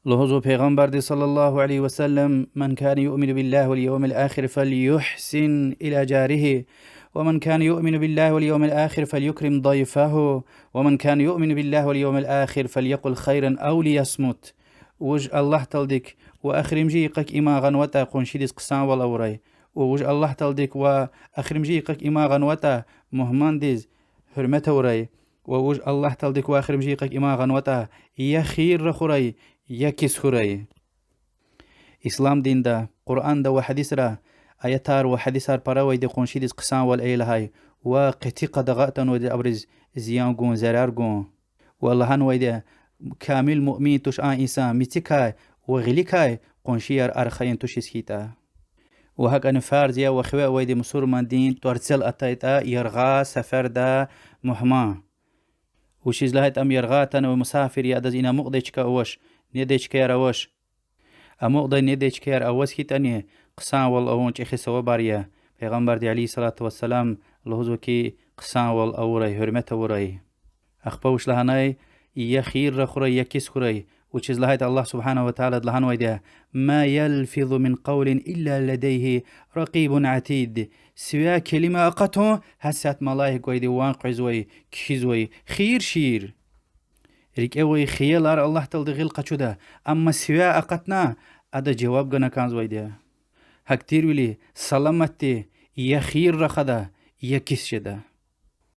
لهذا پیغمبر دی صلی الله علیه وسلم من كان يؤمن بالله واليوم الآخر فليحسن إلى جاره ومن كان يؤمن بالله واليوم الآخر فليكرم ضيفه ومن كان يؤمن بالله واليوم الآخر فليقل خيرا أو ليصمت. وج الله تلدك وآخر مجيقك إما غنوتا قنشيدس قسان والأوري ووج الله تلدك وآخر مجيقك إما غنوتا مهماندز حرمته وري ووج الله تلدك وآخر مجيقك إما غنوتا يخير رخوري يكس خوري. إسلام دين دا قرآن دا وحديث را آياتار وحديثار براوي دي قنشيدس قسان والأيلهاي وقتي قدغاتن ودي أبرز زيان قون زرار قون والله هن ويدا كامل مؤمن توش إنسان ميتكاي وغليكاي قنشيار أرخين توش سكيتا وهك أن فارزيا وخواء ويدي مسور من دين تورتسل أتايتا يرغا سفر دا مهما وشيز لهيت أم يرغاتن ومسافر يادز إنا مقديشكا أوش نديشكا يراوش أمقدي نديشكا يراوش كيتاني قسان والأونش إخي سوا باريا پیغمبر دي عليه الصلاة والسلام لهزو كي قسان والأوري هرمت وري أخبوش لهناي يخير رخوري يكيس خوري وشيز لهيت الله سبحانه وتعالى دلهان ويدا ما يلفظ من قول إلا لديه رقيب عتيد سوا كلمة أقته هسات ملايك ويدي وانقعزوي كيزوي خير شير ريك اوي خيالار الله تلدغيل قچودا أما سوا أقتنا أدا جواب غنا كانز ويدا هكتير ولي سلامتي يخير رخدا يكيس شدا.